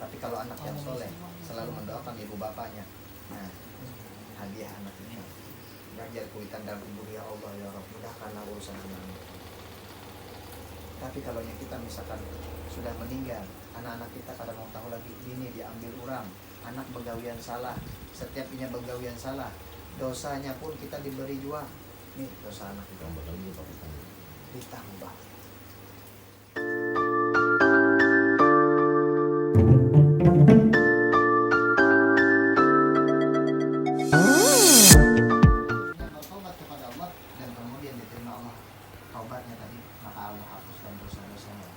Tapi kalau anak yang soleh selalu mendoakan ibu bapaknya, nah hadiah anak ini belajar kuitan dalam kubur, ya Allah ya Rabb mudahkanlah urusan anak. Tapi kalau yang kita misalkan sudah meninggal, anak-anak kita pada mau tahu lagi, ini diambil orang, anak begawian salah, setiap punya begawian salah, dosanya pun kita diberi jua. Nih dosa anak kita ditambah. Bertobat kepada Allah dan kemudian diterima Allah taubatnya tadi, maka Allah hapuskan dosa-dosanya.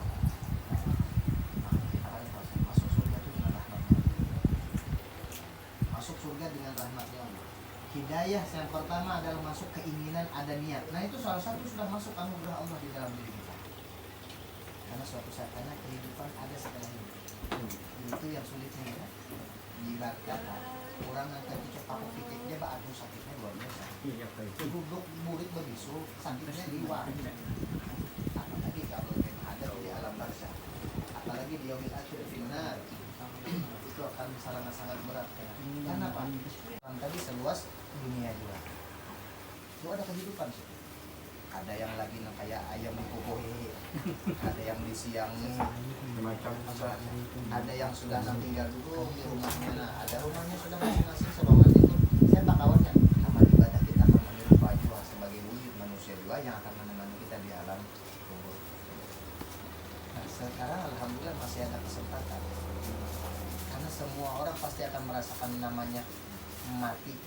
Masuk surga itu dengan rahmatnya. Masuk surga dengan rahmatnya Allah. Hidayah yang pertama adalah masuk keinginan, ada niat. Nah itu salah satu sudah masuk anugerah Allah di dalam diri kita. Karena suatu saat karena kehidupan ada setelah hidup. Itu yang sulitnya ya. Ibarat kata orang yang tercocok pakai pikir dia aduh sakitnya luar biasa. Duduk murid begitu sakitnya di luar. Apalagi kalau ada di alam barzah. Apalagi di yaumil akhir finnar. Itu akan sangat berat. Karena apa? Kan tadi seluas dunia juga. Itu ada kehidupan sih. Ada yang lagi kayak ayam dipopohi, ada yang disiangi, ada yang sudah tinggal dulu di rumahnya. Nah, ada rumahnya sudah masing-masing serongan itu. Saya tak kawannya amal ibadah kita akan menyerupai juga sebagai wujud manusia juga yang akan menemani kita di alam kubur. Nah, sekarang alhamdulillah masih ada kesempatan. Karena semua orang pasti akan merasakan namanya mati,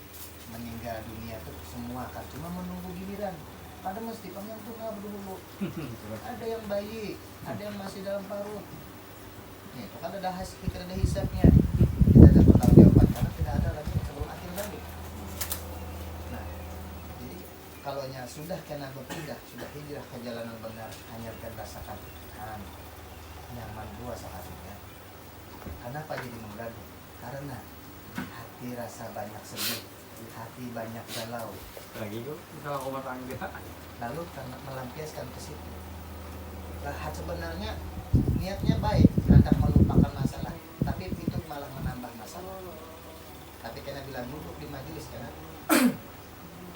meninggal dunia itu semua akan cuma menunggu giliran. Pada mesti penyentuh dulu. Ada yang bayi, ada yang masih dalam parut. Nih, itu kan ada ada hisabnya. Tidak ada pertanggungjawaban karena tidak ada lagi sebelum akhir balik. Nah, jadi kalau sudah kena berpindah, sudah hijrah ke jalan yang benar, hanya akan rasakan nyaman dua sahabatnya. Kenapa jadi mengganggu? Karena hati rasa banyak sedih, hati banyak galau. Lagi kok kalau rumah tangga. Lalu karena melampiaskan ke situ. Sebenarnya niatnya baik, hendak melupakan masalah, tapi itu malah menambah masalah. Tapi karena bila duduk di majelis karena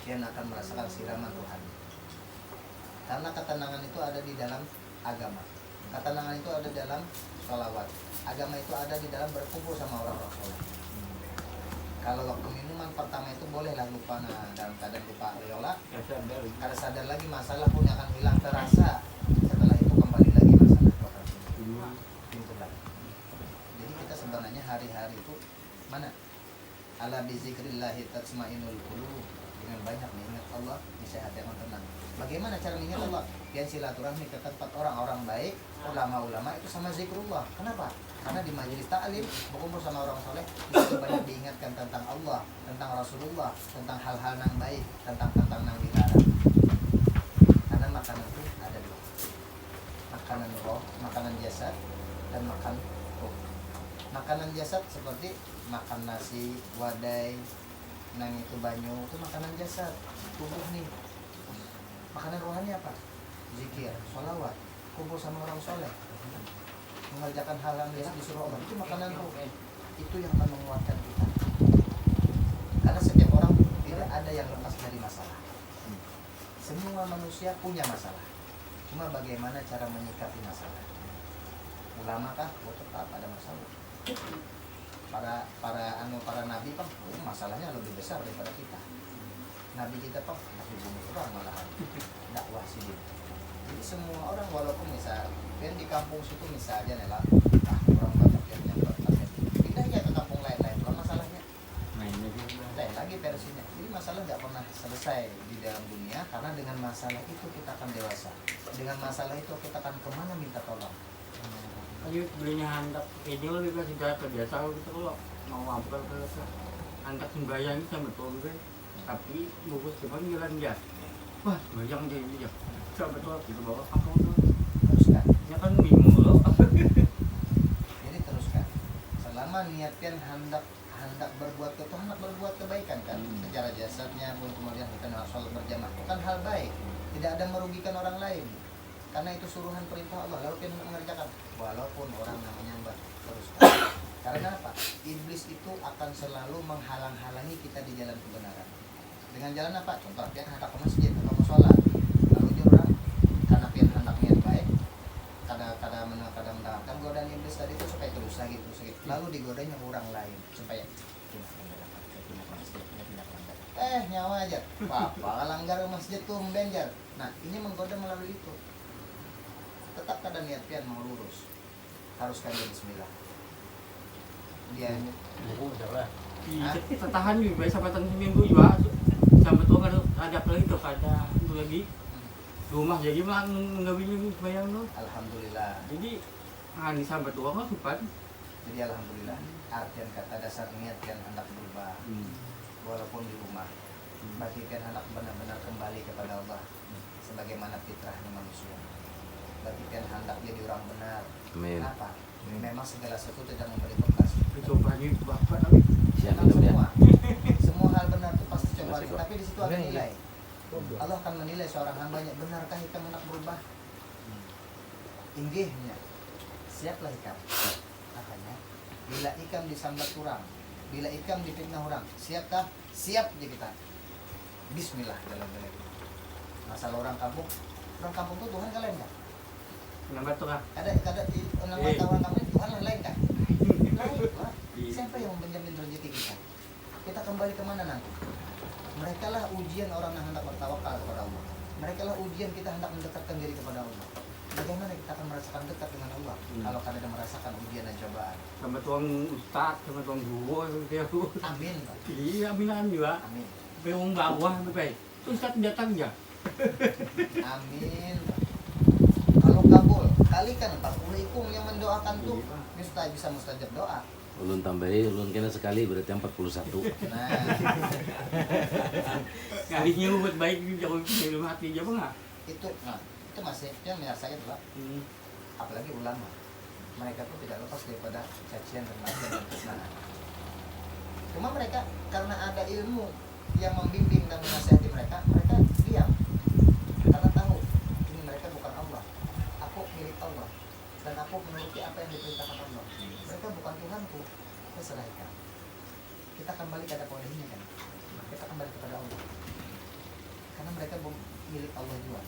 dia akan merasakan siraman Tuhan. Karena ketenangan itu ada di dalam agama. Ketenangan itu ada dalam sholawat. Agama itu ada di dalam berkumpul sama orang-orang soleh. Kalau waktu minuman pertama itu bolehlah lupa, nah dalam keadaan lupa riola, kalau sadar lagi masalah pun akan hilang terasa. Setelah itu kembali lagi masalah pintu lagi. Jadi kita sebenarnya hari-hari itu mana? Ala bizikrillahi tatma'innul qulub. Dengan banyak mengingat Allah, bisa hati yang tenang. Bagaimana cara mengingat Allah? Yang silaturahmi ke tempat orang-orang baik, ulama-ulama itu sama zikrullah. Kenapa? Karena di majelis ta'lim berkumpul sama orang soleh, itu banyak diingatkan tentang Allah, tentang Rasulullah, tentang hal-hal yang baik, tentang yang dilarang. Karena makanan itu ada dua, makanan roh, makanan jasad, dan makan roh. Makanan jasad seperti makan nasi, wadai, nang itu banyu, itu makanan jasad, tubuh nih. Makanan rohani apa? Zikir, sholawat, kumpul sama orang soleh, mengerjakan hal yang disuruh Allah, itu makanan roh. Itu yang akan menguatkan kita. Karena setiap orang tidak ada yang lepas dari masalah. Semua manusia punya masalah. Cuma bagaimana cara menyikapi masalah. Ulama kah? Oh, tetap ada masalah. Para nabi kan masalahnya lebih besar daripada kita. Nabi kita pak masih bunuh orang malahan dakwah sih. Jadi semua orang walaupun misal dan di kampung situ misalnya nih lah, orang banyak yang nyamper pindah ya ke kampung lain-lain, kalau masalahnya lain lagi versinya. Jadi masalah nggak pernah selesai di dalam dunia, karena dengan masalah itu kita akan dewasa. Dengan masalah itu kita akan kemana minta tolong. Ayo belinya handak ini lebih kasih gaya biasa gitu kalau mau apa kalau handak sembahyang itu betul kan, tapi bungkus panggilan dia, wah bayang dia ini ya, coba betul gitu bawa apa tuh Teruskan. Ya kan bingung loh. Jadi teruskan. Selama niatkan hendak berbuat hendak berbuat kebaikan kan, secara jasadnya pun kemudian kita sholat berjamaah itu kan hal baik, tidak ada merugikan orang lain. Karena itu suruhan perintah Allah, lalu kita mengerjakan walaupun orang namanya mbak teruskan. Karena apa? Iblis itu akan selalu menghalang-halangi kita di jalan kebenaran. Dengan jalan apa? Contoh, dia hendak ke masjid atau mau sholat, lalu dia orang karena dia hendak niat baik, kadang mendapatkan godaan iblis tadi itu supaya terus lagi. Lalu digodanya orang lain supaya nyawa aja, apa langgar masjid tuh membenjar. Nah ini menggoda melalui itu. Tetap kada niat pian mau lurus, harus kali bismillah. Dia Iya, tertahan juga sabatan seminggu juga. Sampai tuh kan ada lagi tuh ada itu lagi rumah jadi mah nggak bayang tuh. alhamdulillah. Jadi ini sampai tua kan supan. Jadi alhamdulillah. Artian kata dasar niat yang hendak berubah. Walaupun di rumah, bagi pian hendak benar-benar kembali kepada Allah sebagaimana fitrahnya manusia. Bagi pian hendak jadi orang benar. Amin. Apa? Memang segala sesuatu tidak memberi bekas. Cobanya bapak tapi Jangan semua hal benar itu pasti coba. Tapi di situ ada nilai. Allah akan menilai seorang hambanya, benarkah ikam hendak berubah? Inggihnya, siaplah ikam. Makanya, bila ikam disambat kurang, bila ikam difitnah orang, siapkah? Siap aja kita. Bismillah dalam dalam. Masalah orang kampung tuh Tuhan kalian kan? nambah tuh kan. Ada orang kampung Tuhan lain kan? Lain lah. Siapa yang menjamin rezeki kita? Kita kembali kemana nanti? Mereka lah ujian orang yang hendak bertawakal kepada Allah. Mereka lah ujian kita hendak mendekatkan diri kepada Allah. Bagaimana kita akan merasakan dekat dengan Allah kalau kadang merasakan ujian dan cobaan? Sama tuang ustad, sama tuang guru dia tuh. Amin, Pak. Iya, aminan juga. Amin. Beong bawah baik. Terus ustad datang ya. Amin. Kalau kabul, kalikan 40 ikum yang mendoakan tuh. Ini bisa mustajab doa. Ulun tambahi, ulun kena sekali berarti 41. Nah, Kalinya buat baik di jauh di hati aja enggak? itu masih yang merasakan Pak. Apalagi ulama. Mereka tuh tidak lepas daripada cacian dan makian dan kesenangan. Cuma mereka karena ada ilmu yang membimbing dan menasihati mereka diam. Karena tahu ini mereka bukan Allah. Aku milik Allah dan aku menuruti apa yang diperintahkan Allah. Mereka bukan Tuhanku. Keserahkan. Kita kembali pada poinnya kan. Kita kembali kepada Allah. Karena mereka milik Allah juga.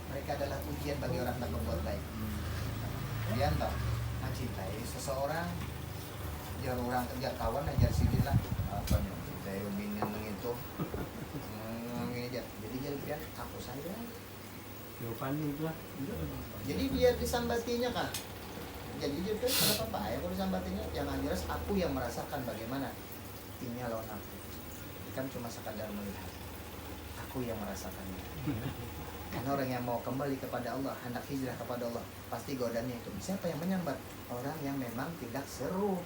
Mereka adalah ujian bagi orang yang berbuat baik. Kalian tahu, mencintai seseorang, jar orang kejar kawan, ajar sinilah apa nih? Cintai uminin itu, jadi jadi aku sayang. Jawabannya itu lah. Jadi dia disambatinya kan. Jadi dia tuh kenapa Pak? Aku disambatinya yang jelas aku yang merasakan bagaimana ini lawan aku. Kan cuma sekadar melihat. Aku yang merasakannya. Karena orang yang mau kembali kepada Allah, hendak hijrah kepada Allah, pasti godanya itu. Siapa yang menyambat? Orang yang memang tidak seru.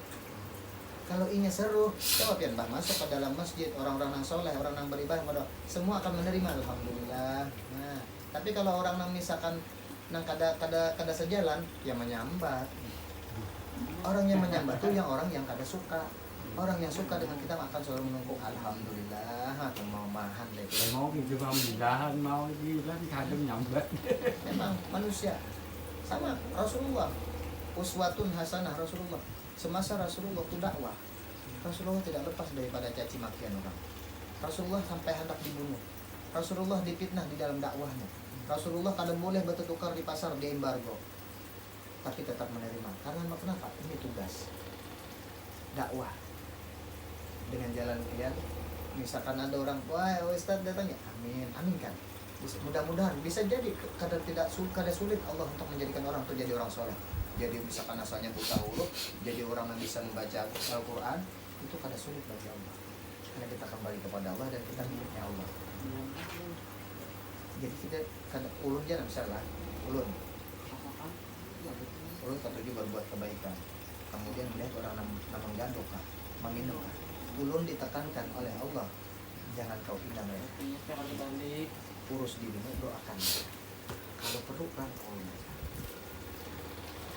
Kalau inya seru, coba pian Bang masuk ke dalam masjid, orang-orang yang soleh, orang yang beribadah, semua akan menerima, alhamdulillah. Nah, tapi kalau orang yang misalkan nang kada sejalan, yang menyambat. Orang yang menyambat itu yang orang yang kada suka. Orang yang suka dengan kita akan selalu menunggu alhamdulillah, atau mau mahan deh. Mau gitu mau mudahan mau di kan kadang nyambat. Memang manusia sama Rasulullah. Uswatun hasanah Rasulullah. Semasa Rasulullah itu dakwah, Rasulullah tidak lepas daripada caci makian orang. Rasulullah sampai hendak dibunuh. Rasulullah difitnah di dalam dakwahnya. Rasulullah kadang boleh bertukar di pasar di embargo, tapi tetap menerima. Karena kenapa? Ini tugas dakwah. Dengan jalan kian, misalkan ada orang, wah Ustaz datangnya, amin, amin kan. Mudah-mudahan bisa jadi kada sulit Allah untuk menjadikan orang itu jadi orang soleh. Jadi misalkan asalnya buta huruf, jadi orang yang bisa membaca Al-Quran, itu kada sulit bagi Allah. Karena kita kembali kepada Allah dan kita miliknya Allah. Jadi kita ulun jangan misalnya ulun ketujuh berbuat kebaikan, kemudian melihat orang namang gadok kah, meminum kah, ulun ditekankan oleh Allah, jangan kau hina mereka, urus dirimu, doakan mereka. Kalau perlu kan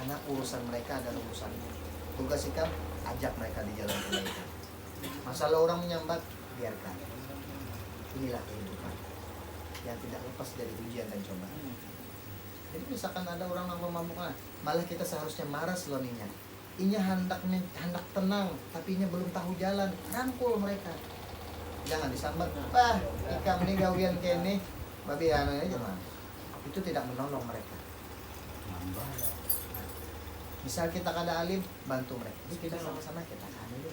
karena urusan mereka adalah urusanmu. Tugas ikam ajak mereka di jalan kebaikan. Masalah orang menyambat, biarkan. Inilah kehidupan yang tidak lepas dari ujian dan cobaan. Jadi misalkan ada orang yang mabuk, malah kita seharusnya marah seloninya. inya hendak tenang, tapi inya belum tahu jalan, rangkul mereka. Jangan disambat, "Bah, ikam ini gawian kene, babi anu aja mah." Itu tidak menolong mereka. Misal kita kada alim, bantu mereka. Jadi kita sama-sama kita alim.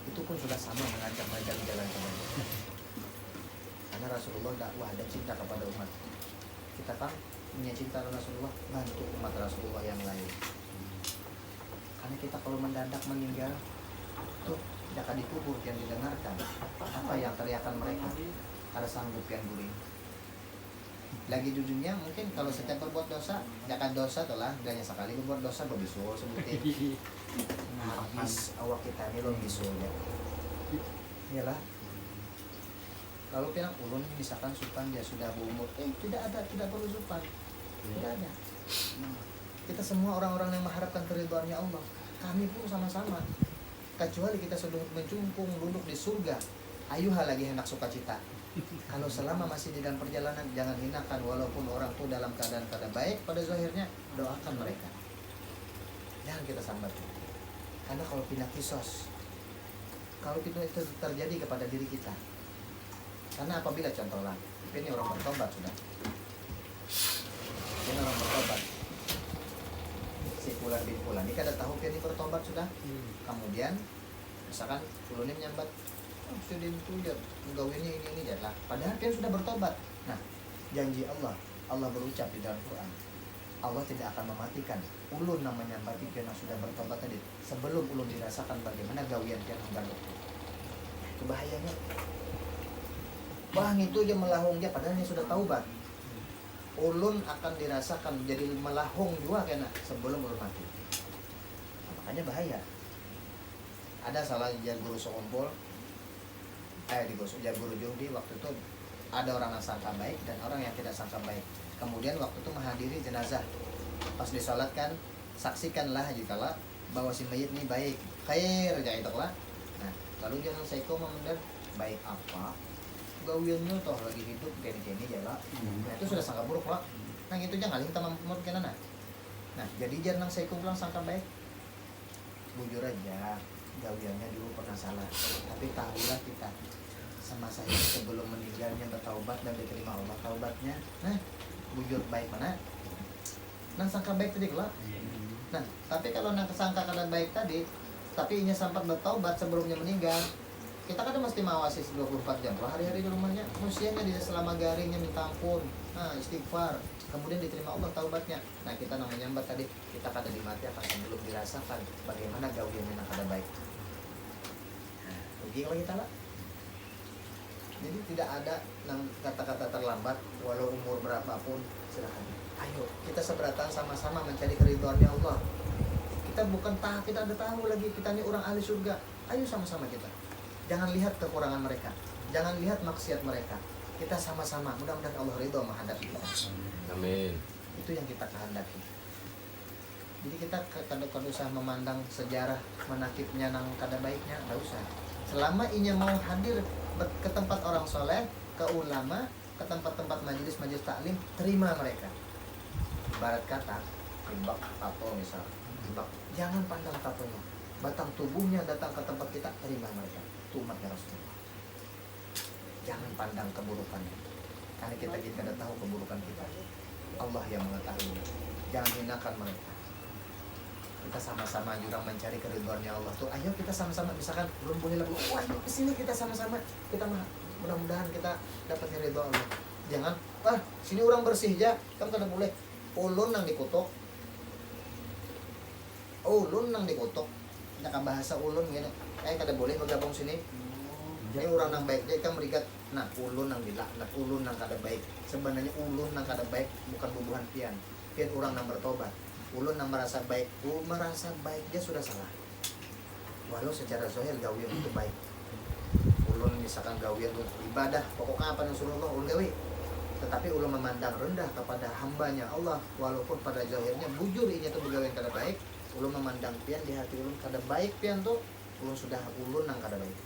Itu pun sudah sama mengajak mereka di jalan kebaikan. Karena Rasulullah dakwah dan cinta kepada umat. Kita kan punya cinta Rasulullah, bantu umat Rasulullah yang lain. Karena kita kalau mendadak meninggal, tuh tidak akan dikubur yang didengarkan. Apa yang teriakan mereka? Ada sanggup yang guling. Lagi di dunia mungkin kalau setiap berbuat dosa, jangan dosa tuh lah, hanya sekali berbuat dosa berbisul sebutin. Habis awak kita ini belum bisul ya. Iyalah. Kalau pinang ulun misalkan supan dia sudah berumur, tidak perlu supan. Tidak ada. Kita semua orang-orang yang mengharapkan keridhaannya Allah. Kami pun sama-sama. Kecuali kita sudah mencungkung duduk di surga, ayuha lagi hendak sukacita. Kalau selama masih di dalam perjalanan, jangan hinakan walaupun orang itu dalam keadaan baik pada zahirnya, doakan mereka. Jangan kita sambat. Karena kalau pindah kisos, kalau itu terjadi kepada diri kita, karena apabila contohlah, ini orang bertobat sudah, ini orang bertobat, si Fulan bin Fulan, ini kada tahu ini bertobat sudah, kemudian misalkan Fulan ini menyambat, sudah itu ya, menggawinnya ini jadilah. Padahal dia sudah bertobat. Nah, janji Allah berucap di dalam Quran, Allah tidak akan mematikan ulun namanya bagi yang sudah bertobat tadi sebelum ulun dirasakan bagaimana gawian yang menggaluk. Itu bahayanya. Bang itu aja melahung dia padahal dia sudah taubat. Ulun akan dirasakan jadi melahung juga kena sebelum ulun mati. Nah, makanya bahaya. Ada salah guru sekumpul di guru Johdi waktu itu ada orang yang sangka baik dan orang yang tidak sangka baik. Kemudian waktu itu menghadiri jenazah. Pas disolatkan, saksikanlah jikalau bahwa si mayit ini baik. Khair aja itu lah. Nah, lalu dia nang saiko memandang baik apa? Gawiannya toh lagi hidup gini-gini aja lah. Nah, itu sudah sangka buruk lah. Nah, itu jangan kita mampu kenana. Nah, jadi jangan nang saiko bilang sangka baik. Bujur aja. Gawiannya dulu pernah salah, tapi tahulah kita semasa ini sebelum meninggalnya bertaubat dan diterima Allah taubatnya. Nah, bujur baik mana? Nang sangka baik tadi kelak. Nah, tapi kalau nang sangka kada baik tadi, tapi inya sempat bertaubat sebelumnya meninggal, kita kan mesti mawasi 24 jam lah hari-hari di rumahnya. Usianya dia selama garingnya minta ampun, nah istighfar, kemudian diterima Allah taubatnya. Nah, kita namanya nyambat tadi, kita kada dimati akan sebelum dirasakan bagaimana gawiannya nang kada baik. Nah, rugi kalau kita lah. Jadi tidak ada nang kata-kata terlambat walau umur berapapun, silakan. Ayo kita seberatan sama-sama mencari keridhaannya Allah. Kita bukan kita ada tahu lagi kita ini orang ahli surga. Ayo sama-sama kita. Jangan lihat kekurangan mereka, jangan lihat maksiat mereka. Kita sama-sama mudah-mudahan Allah ridho menghadapi kita. Amin. Itu yang kita kehendaki. Jadi kita kada usah memandang sejarah menakibnya nang kada baiknya, enggak usah. Selama inya mau hadir ke tempat orang soleh, ke ulama, ke tempat-tempat majelis taklim, terima mereka. Ibarat kata, timbak tato misal, timbak, jangan pandang tatonya, batang tubuhnya datang ke tempat kita, terima mereka. Itu umatnya Rasulullah. Jangan pandang keburukannya, karena kita tidak tahu keburukan kita. Allah yang mengetahui. Jangan hinakan mereka. Kita sama-sama jurang mencari keridhaannya Allah tuh. Ayo kita sama-sama, misalkan belum boleh lagu, wah yuk kesini kita sama-sama, kita mudah-mudahan kita dapat ridho Allah. Jangan, sini orang bersih aja, kamu kada boleh. Ulun nang dikutuk, jangan bahasa ulun gini. Kada boleh bergabung sini. Ini orang nang baik, dia kan merigat. Nah, ulun nang dilaknat, ulun nang kada baik. Sebenarnya ulun nang kada baik bukan bubuhan pian orang nang bertobat. Ulun nang merasa baik, dia sudah salah. Walau secara zahir gawian itu baik. Ulun misalkan gawian untuk ibadah, pokoknya apa yang suruh Allah ulun gawi. Tetapi ulun memandang rendah kepada hambanya Allah, walaupun pada zahirnya bujur inya itu begawian kada baik. Ulun memandang pian di hati ulun kada baik pian tuh, ulun nang kada baik.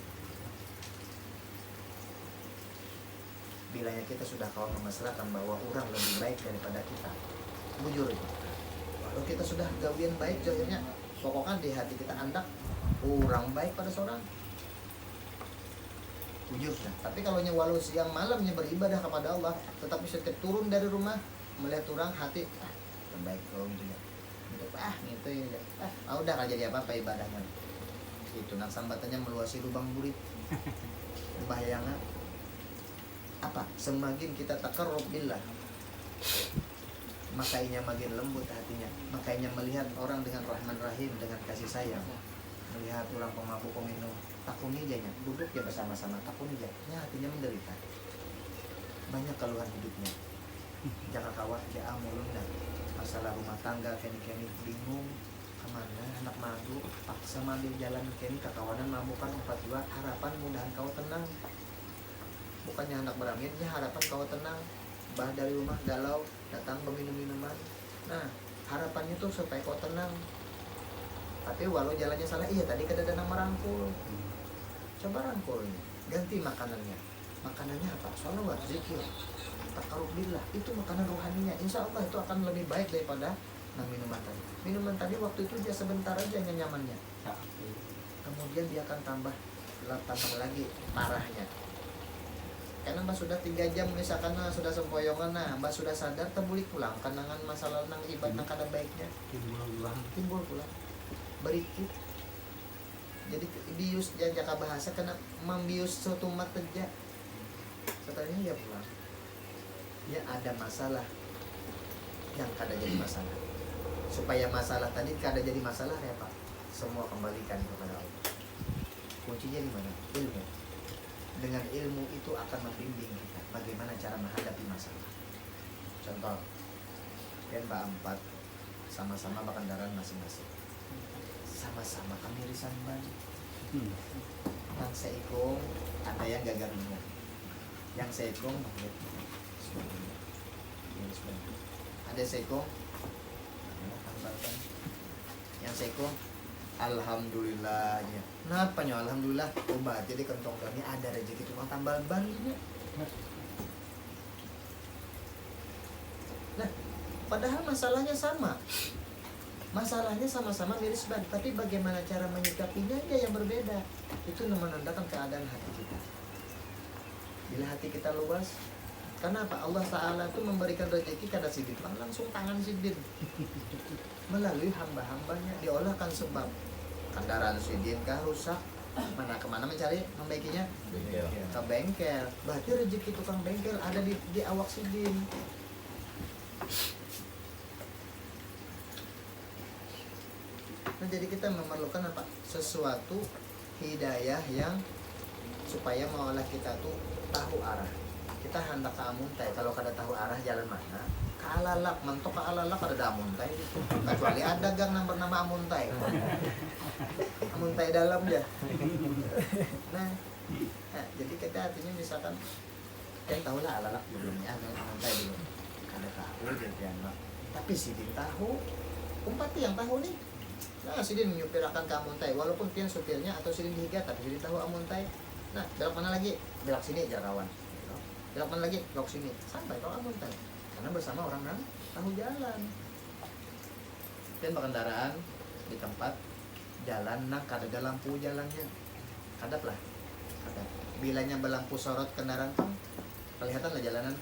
Bilanya kita sudah kawan memasrahkan bahwa orang lebih baik daripada kita, bujur itu. Kalau kita sudah gawian baik zahirnya, Pokoknya di hati kita andak kurang baik pada seorang. Jujur dah. Tapi kalau walau siang malamnya beribadah kepada Allah, tetapi setiap turun dari rumah melihat orang hati terbaik kau gitu ya. Gitu ya. Udah gak jadi apa-apa ibadahnya. Itu nang sambatannya meluasi lubang burit. Bahayanya apa? Semakin kita takarrub billah, makanya makin lembut hatinya. Makanya melihat orang dengan rahman rahim, dengan kasih sayang. Melihat orang pemabuk peminum, takuni janya, duduk ya bersama-sama, takuni janya, hatinya menderita. Banyak keluhan hidupnya. Jangan kawat ya mulunda. Masalah rumah tangga keni-keni bingung kemana anak mabuk, paksa ambil jalan keni kakawanan mabukan 42. Harapan mudahan kau tenang. Bukannya anak beramitnya harapan kau tenang. Bah dari rumah galau, datang berminum-minuman. Nah, harapannya tuh supaya kau tenang. Tapi walau jalannya salah, iya tadi kadang-kadang merangkul. Coba rangkul ini, ganti makanannya. Makanannya apa? Sholawat, zikir, takarrub billah. Itu makanan rohaninya. Insya Allah itu akan lebih baik daripada minuman tadi. Minuman tadi waktu itu dia sebentar aja nyamannya. Kemudian dia akan tambah lagi parahnya. Karena mbak sudah 3 jam misalkan sudah sempoyongan, mbak sudah sadar terbulik pulang. Kenangan masalah nang ibadah nang kada baiknya timbul pulang. Berikut jadi bius jaka bahasa kena membius suatu mateja setelahnya ya pulang ya ada masalah yang kada jadi masalah supaya masalah tadi kada jadi masalah ya Pak semua kembalikan kepada Allah. Kuncinya di mana? Ilmu. Dengan ilmu itu akan membimbing kita bagaimana cara menghadapi masalah. Contoh kan Mbak 4 sama-sama bakandaran masing-masing. Sama-sama kami irisan ban. Yang seikung ada yang gagal minyak. Yang seikung ada seikung yang seikung alhamdulillahnya. Kenapa nyo alhamdulillah? Obat jadi kentong kami ada rezeki tukang tambal ban gitu. Nah, padahal masalahnya sama. Masalahnya sama-sama miris ban, tapi bagaimana cara menyikapinya aja yang berbeda. Itu menandakan keadaan hati kita. Bila hati kita luas, kenapa Allah Ta'ala itu memberikan rezeki kada sidin, langsung tangan sidin. Melalui hamba-hambanya diolahkan sebab kendaraan sidin kah rusak, mana kemana mencari membaikinya? Ke bengkel. Berarti rezeki tukang bengkel ada di awak sidin. Nah, jadi kita memerlukan apa? Sesuatu hidayah yang supaya mengolah kita tuh tahu arah. Kita hendak ke Amuntai, kalau kada tahu arah jalan mana, ke Alalak, mentok ke Alalak ada Amuntai. Kecuali ada gang yang bernama Amuntai. Amuntai dalam dia. Nah, jadi kita artinya misalkan kan tahu lah Alalak belumnya ada Amuntai dulu. Kada tahu dia anak. Tapi sidin tahu. Umpati yang tahu nih. Nah, sidin menyupirakan ke Amuntai walaupun pian supirnya atau sidin dihigat tapi sidin tahu Amuntai. Nah, belok mana lagi? Belok sini Jarawan. Belok mana lagi? Belok sini. Sampai ke Amuntai. Karena bersama orang yang tahu jalan. Dan berkendaraan di tempat jalan nak kada ada lampu jalannya. Kadap lah. Kadap. Bilanya berlampu sorot kendaraan pun kelihatanlah jalanan.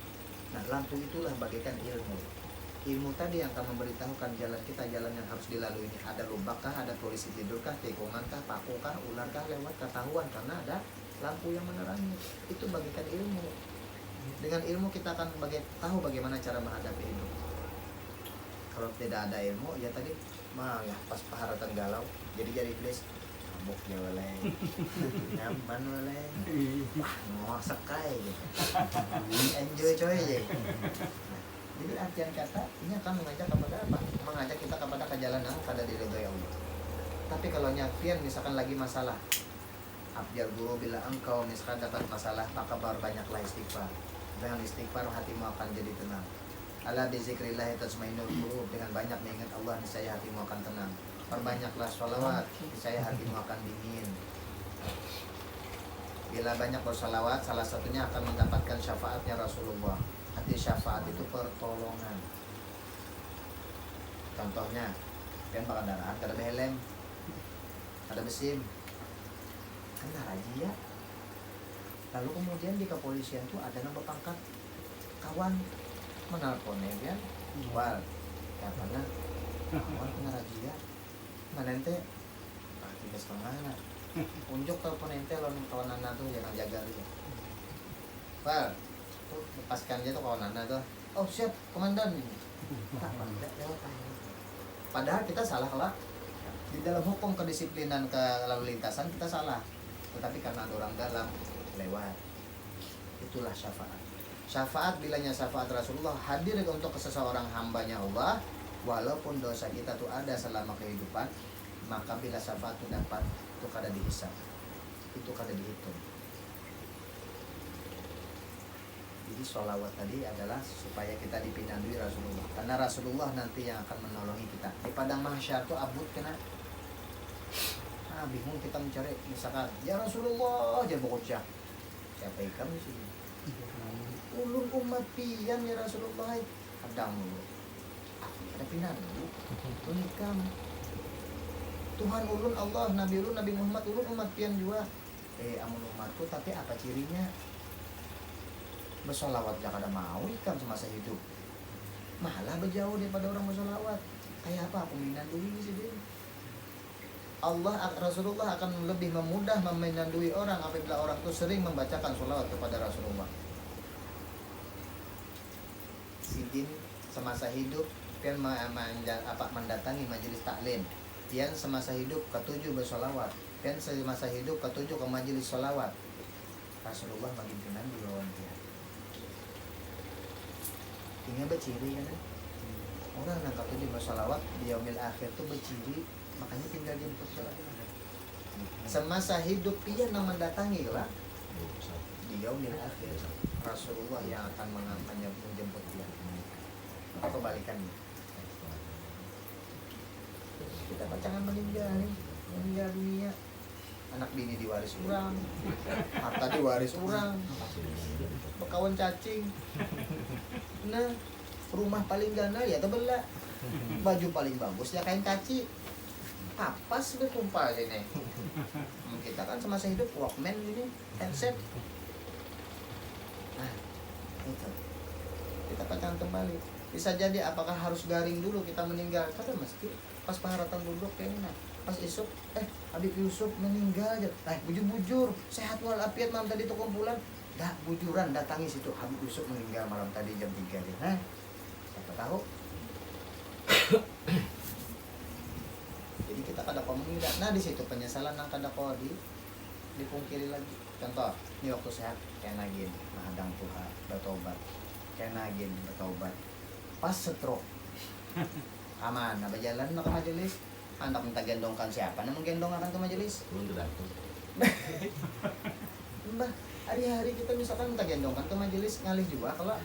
Nah, lampu itulah bagaikan ilmu. Ilmu tadi yang akan memberitahukan jalan kita, jalan yang harus dilalui ini. Ada lubakkah, ada polisi tidurkah, tikungankah, pakukah, ularkah, lewat ketahuan karena ada lampu yang menerangi. Itu bagikan ilmu. Dengan ilmu kita akan tahu bagaimana cara menghadapi hidup. Kalau tidak ada ilmu, ya tadi ya pas paharatan galau, jadi iblis. Mabuk ya oleh, nyaman oleh, wah mau sekai gitu. Enjoy coy aja. Jadi artian kata ini akan mengajak kepada apa? Mengajak kita kepada jalan yang kada diridhoi Allah. Tapi kalau nyakian misalkan lagi masalah, abjal guru bila engkau misalkan dapat masalah maka banyaklah istighfar. Dengan istighfar hatimu akan jadi tenang. Ala bizikrillah tatma'innul qulub. Dengan banyak mengingat Allah niscaya hatimu akan tenang. Perbanyaklah sholawat, niscaya hatimu akan dingin. Bila banyak bersolawat, salah satunya akan mendapatkan syafaatnya Rasulullah. Arti syafaat itu pertolongan. Contohnya, pian pengendaraan kada helm, kada besim, kan razia. Lalu kemudian di kepolisian tuh ada nama pangkat kawan menelponnya kan, wal, katanya kawan kena razia, mana ente, tiga setengah, unjuk telepon ente lawan kawan anak tuh jangan jaga dia, wal, tuh lepaskan dia tuh kawan anak tuh, oh siap komandan, padahal kita salah lah, di dalam hukum kedisiplinan ke lalu lintasan kita salah, tetapi karena ada orang dalam lewat, itulah syafaat. Syafaat bilanya syafaat Rasulullah hadir untuk seseorang hambanya Allah, walaupun dosa kita tuh ada selama kehidupan, maka bila syafaat itu dapat, itu kada dihisab, itu kada dihitung. Jadi sholawat tadi adalah supaya kita dipinandui Rasulullah, karena Rasulullah nanti yang akan menolongi kita di padang mahsyar tuh abut kena. Bingung kita mencari, misalkan ya Rasulullah aja bocah siapa ikam sih ulun umat pian ya Rasulullah kadang dulu aku ada pinandu unikam Tuhan ulun Allah Nabi ulun Nabi Muhammad ulun umat pian juga amun umatku tapi apa cirinya bersolawat gak ada mau ikam semasa hidup malah berjauh daripada orang bersolawat kayak apa aku minandui sih dia Allah Rasulullah akan lebih memudah memenandui orang apabila orang itu sering membacakan sholawat kepada Rasulullah. Sidin semasa hidup pian mendatangi majelis taklim, pian semasa hidup ketujuh bersolawat, pian semasa hidup ketujuh ke majelis sholawat. Rasulullah makin pinandui lawan dia. Ini berciri kan? Orang yang ketujuh bersolawat di yaumil akhir itu berciri. Makanya tinggal jemput lagi. Semasa hidup dia yang mendatangi lah di yaumil akhir Rasulullah yang akan menjemput dia. Apa kebalikannya? Kita pacangan meninggal dunia, anak bini diwaris orang, harta diwaris orang, bekawan cacing. Nah, rumah paling gana ya tebelah, baju paling bagus ya kain kaci. Apa sih berkumpul sini? Kita kan semasa hidup Walkman gini, handset. Nah, itu. Kita pacaran kembali. Bisa jadi apakah harus garing dulu kita meninggal? Kada mesti. Pas pengharapan duduk kayaknya. Pas isuk, Habib Yusuf meninggal aja. Nah, bujur-bujur, sehat walafiat malam tadi itu kumpulan. Dah bujuran datangi situ Habib Yusuf meninggal malam tadi jam 3 dia. Nah, siapa tahu? Jadi kita kada mengira. Nah di situ penyesalan yang kada dipungkiri lagi. Contoh, ini waktu sehat kayak nagin, menghadang Tuhan, bertobat, kayak nagin, bertobat. Pas stroke, aman, apa jalan ke majelis, anak minta gendongkan siapa? Nah menggendong akan ke majelis. Mbah, hari-hari kita misalkan minta gendongkan ke majelis ngalih juga kalau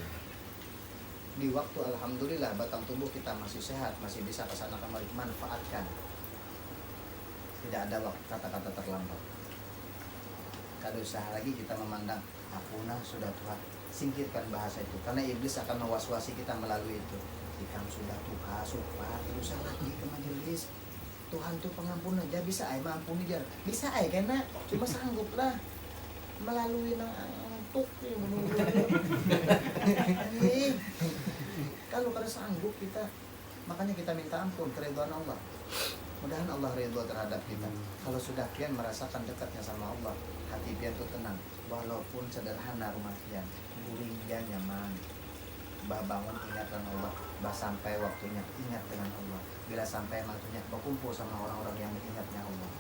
di waktu alhamdulillah batang tubuh kita masih sehat, masih bisa kesana kemari, manfaatkan. Tidak ada waktu kata-kata terlambat. Kada usah lagi kita memandang apunah sudah Tuhan, singkirkan bahasa itu karena iblis akan mewaswasi kita melalui itu. Ikam sudah Tuhan, sumpah, tidak usah lagi ke majelis. Tuhan tuh pengampun aja, bisa ay mampuni jar. Bisa ay karena cuma sanggup lah melalui ngantuk nih menunggu. Kalau kada sanggup kita, makanya kita minta ampun keridhaan Allah. Mudahan Allah ridho terhadap kita. Kalau sudah pian merasakan dekatnya sama Allah, hati pian tuh tenang. Walaupun sederhana rumah pian, guringnya nyaman. Bah bangun ingat dengan Allah, bah sampai waktunya ingat dengan Allah. Bila sampai waktunya berkumpul sama orang-orang yang mengingatnya Allah.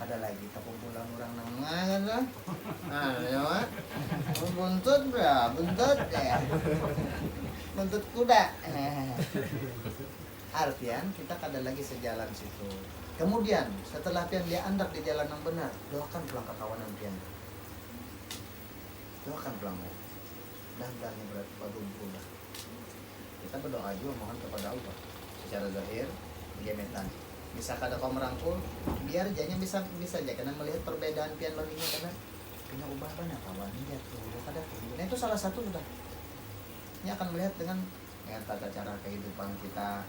Ada lagi kumpulan orang nangan lah. Nah, ya Mak. Buntut bra, buntut ya. Buntut kuda. Artian kita kada lagi sejalan situ. Kemudian setelah pian dia andak di jalan yang benar, doakan pulang ke kawanan pian. Doakan pulang. Dan berat berkumpul lah. Kita berdoa juga mohon kepada Allah secara zahir, gemetan. Bisa kada kau merangkul, biar jadinya bisa aja karena melihat perbedaan pian lainnya karena punya ubah banyak kawan dia tuh kada. Nah itu salah satu sudah. Ini akan melihat dengan tata cara kehidupan kita,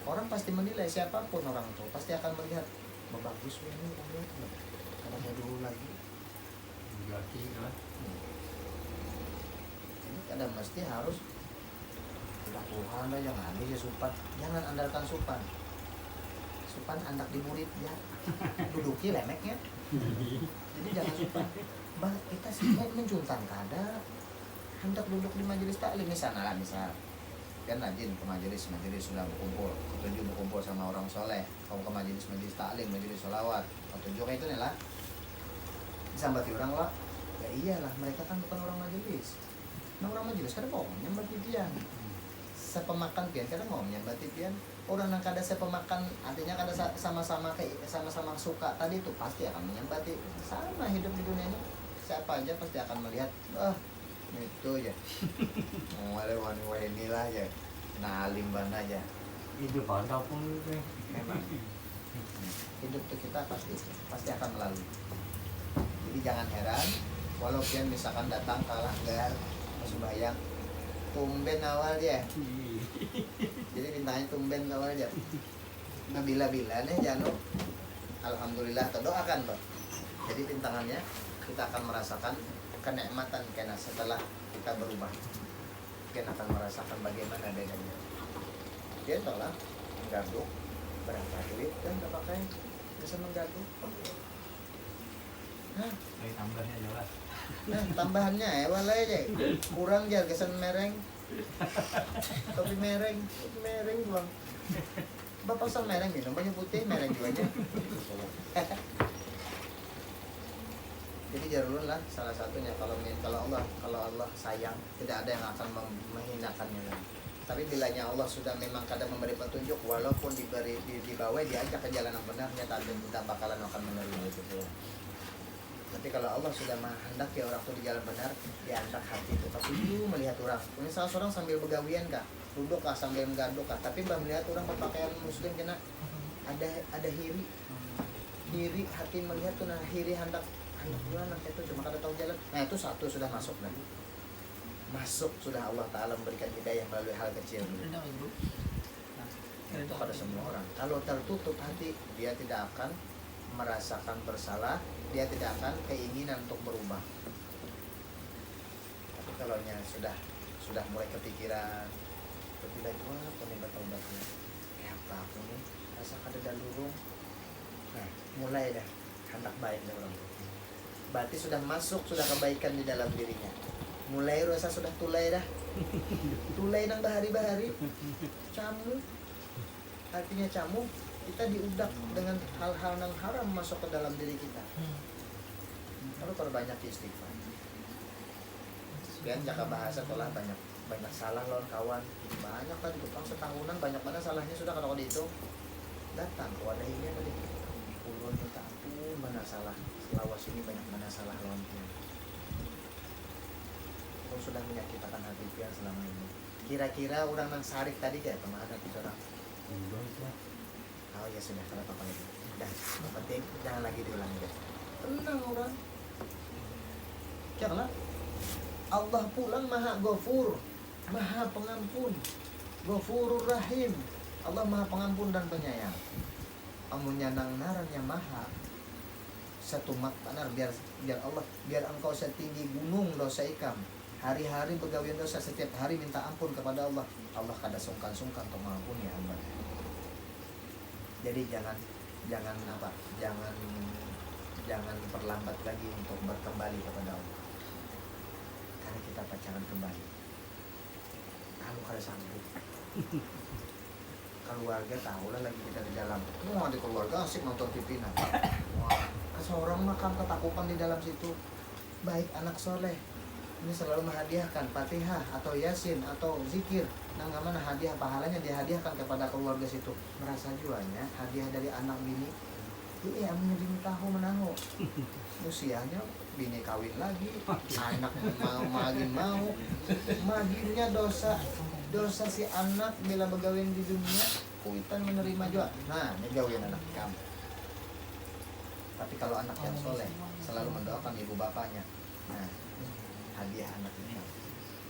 Orang pasti menilai, siapapun orang tua pasti akan melihat, bagus ini kalau mau dulu lagi. Berarti kan Ini kadang mesti harus udah Tuhan lah, jangan ada ya Supan, jangan andalkan Supan. Supan andak di murid ya, duduki lemeknya. Jadi jangan Supan. Kita sih menjuntan kada, hendak duduk di majelis taklim misalnya lah, misal kan rajin ke majelis sudah berkumpul, ketujuh berkumpul sama orang soleh, kamu ke majelis taklim, majelis sholawat, ketujuh kayak itu nih lah. Disambati orang lah, ya iyalah mereka kan bukan orang majelis. Nah orang majelis kan mau nyambati pian, sepemakan pian kan mau nyambati pian. Orang yang kada sepemakan, artinya kada sama-sama suka tadi itu pasti akan menyambati. Sama hidup di dunia ini, siapa aja pasti akan melihat, itu ya mulai wani lah ya, nah alim banget aja. hidup ada pun Memang hidup tuh kita pasti akan melalui. Jadi jangan heran walau pian misalkan datang kalah gar masuk bayang tumben awal ya, jadi bintangnya tumben awal aja. Nah bila-bila nih Jano, alhamdulillah atau doakan loh. Jadi bintangannya kita akan merasakan kenikmatan karena setelah kita berubah, kita akan merasakan bagaimana bedanya. Dia tolak menggaduk berapa duit dan berapa kain bisa menggaduk. dari tambahnya jelas. Nah tambahannya walai aja kurang aja kesan mereng, topi mereng doang. Bapak pasang mereng minum banyak putih mereng jualnya. Jadi jarulun lah salah satunya kalau Allah sayang tidak ada yang akan menghinakannya lagi. Tapi bilanya Allah sudah memang kadang memberi petunjuk, walaupun dibawa diajak ke jalan yang benar, kita bakalan akan menerima itu. Tapi kalau Allah sudah menghendaki orang itu di jalan benar, diangkat hati itu. Tapi dulu melihat orang, misalnya seorang sambil begawian kah, duduk kah sambil menggaduk kah, tapi melihat orang berpakaian muslim kena ada hiri hati melihat tuh, nah hiri hendak bulan itu cuma kada tahu jalan. Nah itu satu sudah masuk nanti. Masuk sudah Allah Ta'ala memberikan hidayah melalui hal kecil. Nah, itu pada semua orang. Kalau tertutup hati, dia tidak akan merasakan bersalah, dia tidak akan keinginan untuk berubah. Tapi kalau sudah mulai kepikiran, bila jual apa nih obatnya? Apa aku nih? Rasa kada dalurung. Nah, mulai dah hendak baik dah orang itu. Berarti sudah masuk, sudah kebaikan di dalam dirinya. Mulai rasa sudah tulai dah. Tulai nang bahari-bahari. Camu. Artinya camu, kita diudak dengan hal-hal yang haram masuk ke dalam diri kita. Kalau banyak istighfar. Sekian jaka bahasa telah banyak salah lawan kawan. Banyak tadi tukang setahunan banyak mana salahnya sudah kalau dihitung. Datang ke wadahinya tadi. Puluhan minta ampun mana salah. Lawas ini banyak mana salah lawan dia. Kau sudah menyakitkan hati dia selama ini. Kira-kira orang yang sarik tadi kayak kemana hati orang? Oh ya sudah, kalau apa lagi. Udah, yang penting jangan lagi diulangi deh. Tenang orang. Janganlah. Allah pulang maha ghafur, maha pengampun, ghafurur rahim. Allah maha pengampun dan penyayang. Amunnya nang narannya maha satu makna biar Allah, biar engkau setinggi gunung dosa ikam, hari-hari begawian dosa, setiap hari minta ampun kepada Allah. Allah kada sungkan-sungkan untuk mengampuni hamba. Jadi jangan perlambat lagi untuk berkembali kepada Allah. Karena kita pacaran kembali. Kamu kada sanggup. Keluarga tahu lah lagi kita di dalam. Wah di keluarga asik nonton TV nah. Wah, seorang makan ketakutan di dalam situ. Baik anak soleh ini selalu menghadiahkan Fatihah atau Yasin atau zikir. Nah mana hadiah pahalanya dihadiahkan kepada keluarga situ. Merasa juanya hadiah dari anak bini. Amunya bini tahu menahu. Usianya bini kawin lagi, anak mau maginnya dosa si anak bila begawin di dunia, kuitan menerima juga. Nah, ini gawin anak kamu. Tapi kalau anak yang soleh selalu mendoakan ibu bapaknya, nah hadiah anak ini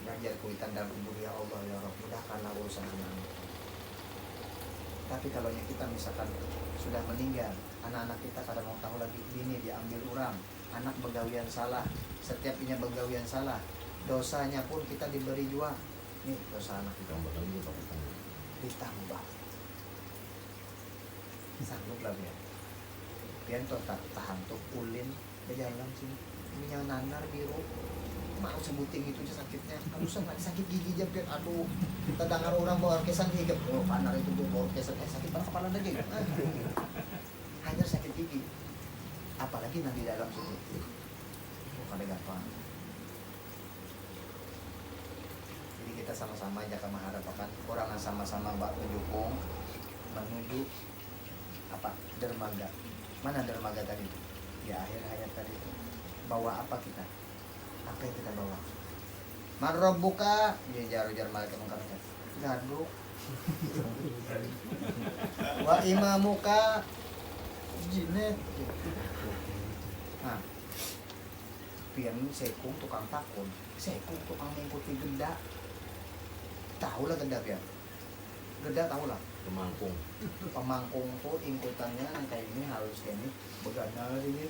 belajar kuitan dalam kubur, ya Allah ya Rabb, mudahkanlah urusan anak. Tapi kalau yang kita misalkan sudah meninggal, anak-anak kita kadang mau tahu lagi, ini diambil orang, anak begawian salah, setiap punya begawian salah, dosanya pun kita diberi juga. Nih dosa anak kita ditambah. Sanggup lah biar. Biar tuh tahan tuh ulin ke jalan sini. Minyak nanar biru. Mau sebuting itu aja sakitnya. Aduh sakit gigi aja biar. Aduh kita dengar orang bawa orkesan higap. Oh panar itu bawa orkesan. Sakit pada kepala daging. Hanya sakit gigi. Apalagi nanti dalam situ. Bukan ada gampang. Jadi kita sama-sama jaga mengharapkan orang yang sama-sama mbak pendukung menuju apa dermaga. Mana dermaga tadi? Ya akhir hayat tadi. Bawa apa kita? Apa yang kita bawa? Man rabbuka? Ya jar malaikat mengatakan. Gaduk. Wa imamuka? Jinet. Nah, pian sekung tukang takun, sekung tukang mengikuti geda. Tahu lah geda pian. Geda tahu lah. Pemangkung tuh ingkutannya kayak ini harus kayak ini begana ini.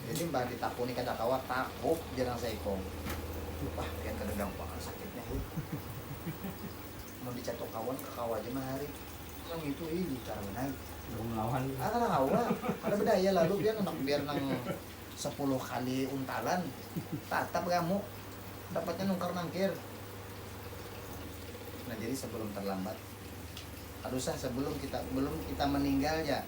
Jadi mbak ditakuni kada kawa takut jarang sekung. Wah pian kada gampang sakitnya itu. Mau dicatok kawan ke kawa aja mah hari. Orang itu ini karena Ngelawan. ada kawa, ada bedaya lalu dia anak biar nang 10 kali untalan, tatap kamu dapatnya nungkar nangkir. Nah jadi sebelum terlambat, haruslah sebelum kita meninggal ya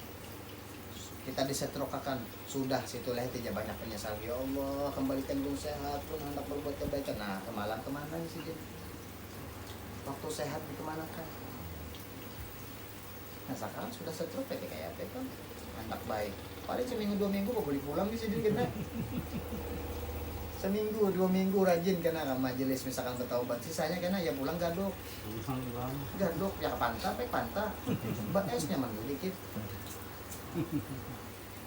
kita disetrokakan sudah situlah itu aja banyak penyesalan. Ya Allah kembalikan gue sehat pun hendak berbuat kebaikan. Nah kemalang kemana sih Jin? Waktu sehat dikemanakan? Nah sekarang sudah setruk kayak apa kan? Hendak baik. Paling seminggu 2 minggu kok boleh pulang bisa jadi kita. Seminggu 2 minggu rajin kena ke majelis misalkan bertaubat, sisanya kena ya pulang gadok ya ke pantai mbak esnya mandu dikit.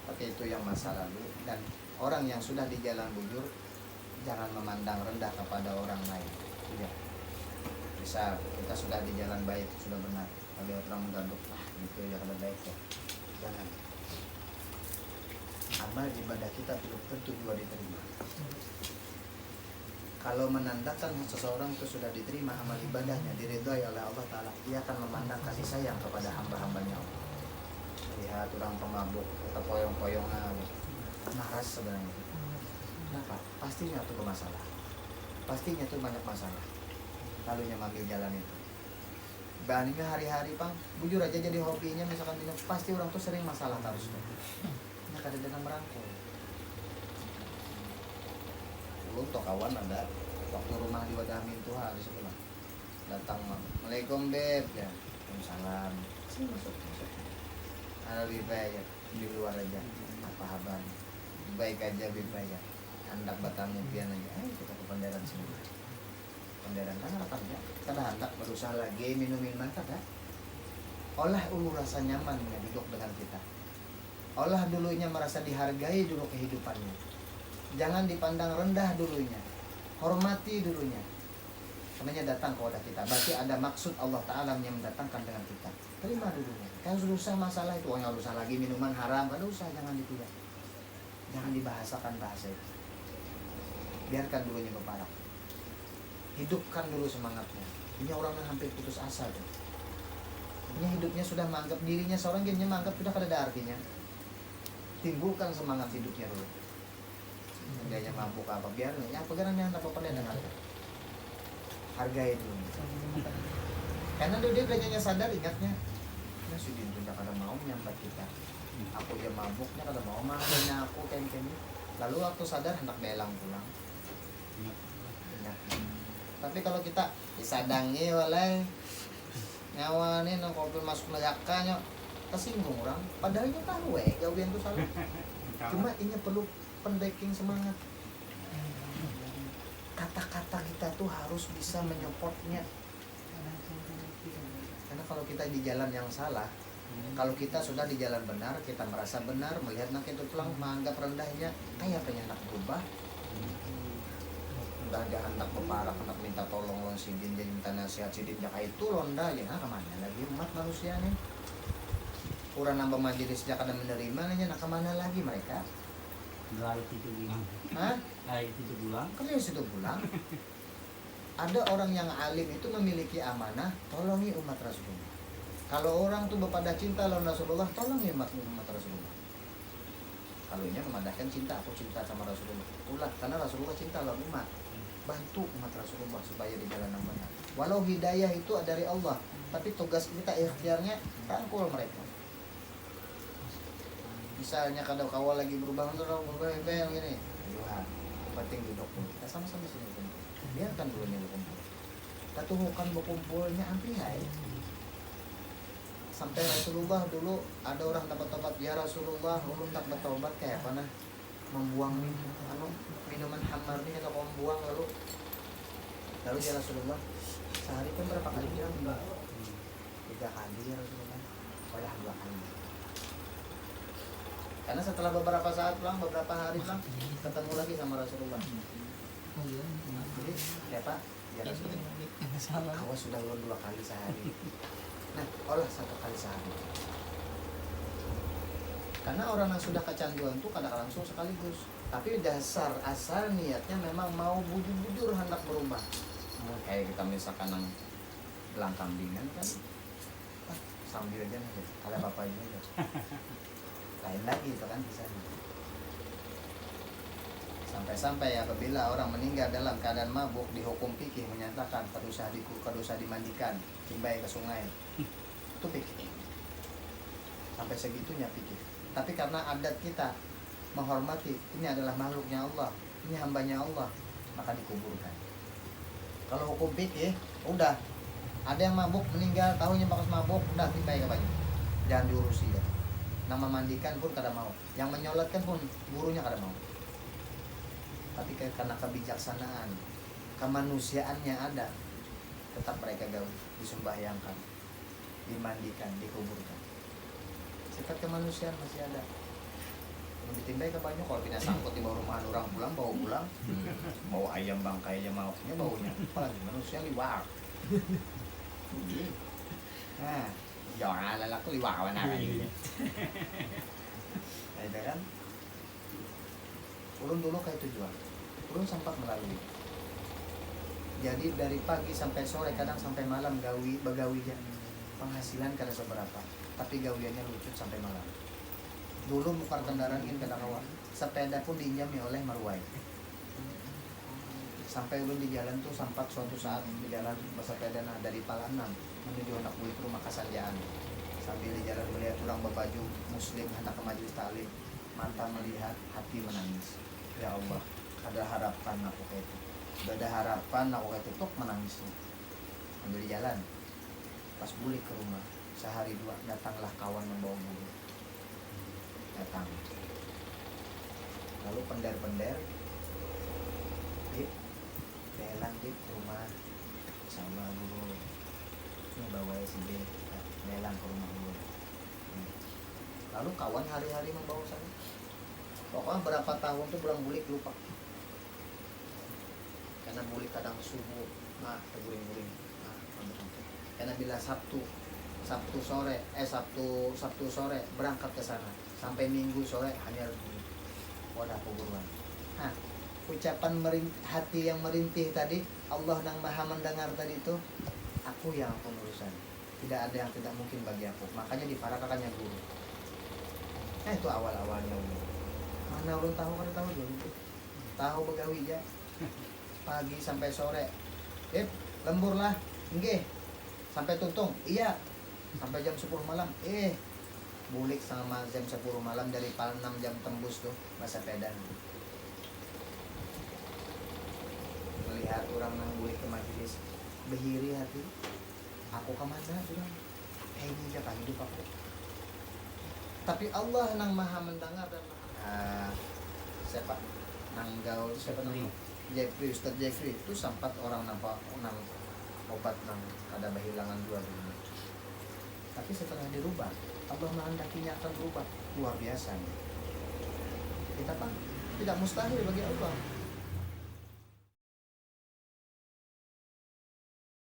Oke itu yang masa lalu. Dan orang yang sudah di jalan bujur jangan memandang rendah kepada orang lain ya. Bisa kita sudah di jalan baik, sudah benar, kalau orang menggadok gitu ya kada baik ya, jangan. Amal ibadah kita belum tentu juga diterima. Kalau menandakan seseorang itu sudah diterima amal ibadahnya, diridhai oleh Allah Ta'ala, dia akan memandang kasih sayang kepada hamba-hambanya Allah. Lihat orang pemabuk, atau poyong-poyongan, naras sebenarnya. Kenapa? Pastinya itu bermasalah. Pastinya itu banyak masalah. Lalunya mengambil jalan itu. Bandingnya hari-hari pang, bujur aja jadi hobinya misalkan minum, pasti orang tuh sering masalah terus. Ya kada dengan merangkul. Belum toh kawan ada waktu rumah di Wadah Amin tuh di sebelah. Datang, Assalamualaikum beb ya. Waalaikumsalam. Sini masuk. Ada bibaya di luar aja. Apa kabar? Baik aja bibaya. Hendak batamu pian aja. Ayo kita ke Panderan sini. Panderan kan kerja. Kada hendak berusaha lagi minum minuman kada. Olah ulu rasa nyaman ya duduk dengan kita. Olah dulunya merasa dihargai dulu kehidupannya. Jangan dipandang rendah dulunya. Hormati dulunya. Karena datang kepada kita. Berarti ada maksud Allah Ta'ala yang mendatangkan dengan kita. Terima dulunya. Kalau sudah usah masalah itu. Nggak usah lagi minuman haram. Kada usah, jangan ditidak. Jangan dibahasakan bahasa itu. Biarkan dulunya berparah. Hidupkan dulu semangatnya. Ini orang yang hampir putus asa tuh. Ini hidupnya sudah menganggap dirinya seorang yang menganggap sudah kada ada artinya. Timbulkan semangat hidupnya dulu. Dia yang mabuk apa biarnya. Ya pegangannya apa dengan harga. Hargai dulu. Karena dia belajarnya sadar ingatnya. Ya sudah tidak kada mau menyambat kita. Aku dia mabuknya kada mau mahalnya aku kayak gini. Lalu waktu sadar hendak belang pulang. Ingat. Tapi kalau kita disadangi walai nyawanin kopi masuk neraka nya kesinggung orang. Padahal itu tahu gawian itu salah. Cuma ini perlu pendeking semangat. Kata-kata kita tuh harus bisa menyupportnya. Karena kalau kita di jalan yang salah, kalau kita sudah di jalan benar, kita merasa benar, melihat nak itu pulang menganggap rendahnya, kayak pengen nak berubah. sudah dia hendak beparak, hendak minta tolong lawan sidin, dia minta nasihat sidinnya kayak itu londa ya, nah kemana lagi umat manusia nih? Kurang nambah majelisnya kada menerima nih, nah kemana lagi mereka? Lari situ pulang. Hah? Lari situ pulang. Kan dari situ pulang. Ada orang yang alim itu memiliki amanah, tolongi umat Rasulullah. Kalau orang tuh pada cinta lawan Rasulullah, tolongi umat Rasulullah. Kalau ini memadahkan cinta, aku cinta sama Rasulullah. Ulah, karena Rasulullah cinta lawan umat. Bantu umat Rasulullah supaya di jalan yang benar. Walau hidayah itu dari Allah, tapi tugas kita ikhtiarnya rangkul mereka. Misalnya kalau kawal lagi berubah gini, Tuhan, penting duduk dulu. Kita sama-sama sini kumpul. Biarkan dulu nih kumpul. Kita tuhukan berkumpulnya ambil hai. Sampai Rasulullah dulu ada orang dapat tobat, ya Rasulullah, ulun tak bertobat kayak apa nah? Membuang minuman hamar ini atau membuang lalu ya Rasulullah, sehari kan berapa kali bilang? 3 kali ya Rasulullah. Oh ya 2 kali. Karena setelah beberapa saat pulang, beberapa hari pulang, ketemu lagi sama Rasulullah. Jadi, siapa? Ya Rasulullah. Awas sudah ulun 2 kali sehari. Nah, olah 1 kali sehari. Karena orang yang sudah kecanduan itu kadang langsung sekaligus. Tapi dasar asal niatnya memang mau bujur-bujur hendak berubah. Kayak kita misalkan yang belang kambingan kan, sambil aja nih, kalau bapaknya aja. Lain lagi itu kan bisa. Sampai-sampai apabila orang meninggal dalam keadaan mabuk, dihukum fikih menyatakan kadosa dimandikan, timbai ke sungai. Itu fikih. Sampai segitunya fikih. Tapi karena adat kita menghormati, ini adalah makhluknya Allah, ini hambanya Allah, maka dikuburkan. Kalau hukum fikih, udah ada yang mabuk meninggal, tahunya bakas mabuk, udah timbai ke baju. Jangan diurusi ya. Nama mandikan pun kada mau, yang menyolatkan pun gurunya kada mau. Tapi karena kebijaksanaan, kemanusiaannya ada, tetap mereka gaul, disembahyankan, dimandikan, dikuburkan. Sifat kemanusiaan masih ada. Mau ditimbai ke banyak, kalau tidak sangkut di bawah rumahan orang pulang, bawa ayam bangkai aja maunya baunya. Apalagi manusia liwak. Nah, jangan lalak liwak mana lagi. Nah, itu kan. Ulun dulu kayak tujuan. Ulun sempat melalui. Jadi dari pagi sampai sore, kadang sampai malam begawi ya. Penghasilan kada seberapa, tapi gawiannya lucu sampai malam. Dulu bukan kendaraan ingin kada kawan, sepeda pun diinjami oleh Marwai. Sampai ulun di jalan tuh sempat suatu saat di jalan bersepeda dari Palanam menuju anak buah rumah Kasanjaan. Sambil di jalan melihat orang berbaju muslim hendak ke majelis taklim, mata melihat, hati menangis. Ya Allah, ada harapan aku kayak itu. Udah ada harapan aku kayak itu, menangisnya. Ambil di jalan. Pas balik ke rumah, sehari 2 datanglah kawan membawa bulu. Datang. Lalu pender-pender, Dip, lelang Dip rumah sama dulu. Ini bawa si Dip, lelang ke rumah dulu. Lalu kawan hari-hari membawa saya. Pokoknya berapa tahun tuh pulang bulik lupa. Karena bulik kadang subuh, nah terguling-guling. Nah, karena bila Sabtu sore berangkat ke sana, sampai Minggu sore hanya wadah kuburan. Nah, ucapan hati yang merintih tadi, Allah yang Maha mendengar tadi itu, aku yang akan urusan. Tidak ada yang tidak mungkin bagi aku. Makanya diparakakannya guru. Nah, itu awal-awalnya mana ulun tahu kan tahu dulu itu tahu begawi aja pagi sampai sore lembur lah nggih sampai tuntung iya sampai jam 10 malam bulik sama jam 10 malam dari Pal 6 jam tembus tuh masa pedan melihat orang nang bulik ke majelis behiri hati aku kemana bilang ini aja kan hidup aku tapi Allah nang maha mendengar dan siapa nanggaul siapa namanya Ustadz Jeffrey itu sempat orang nampak obat nang ada kehilangan 2 dulu tapi setelah dirubah Allah menghendakinya akan berubah luar biasa kita kan tidak mustahil bagi Allah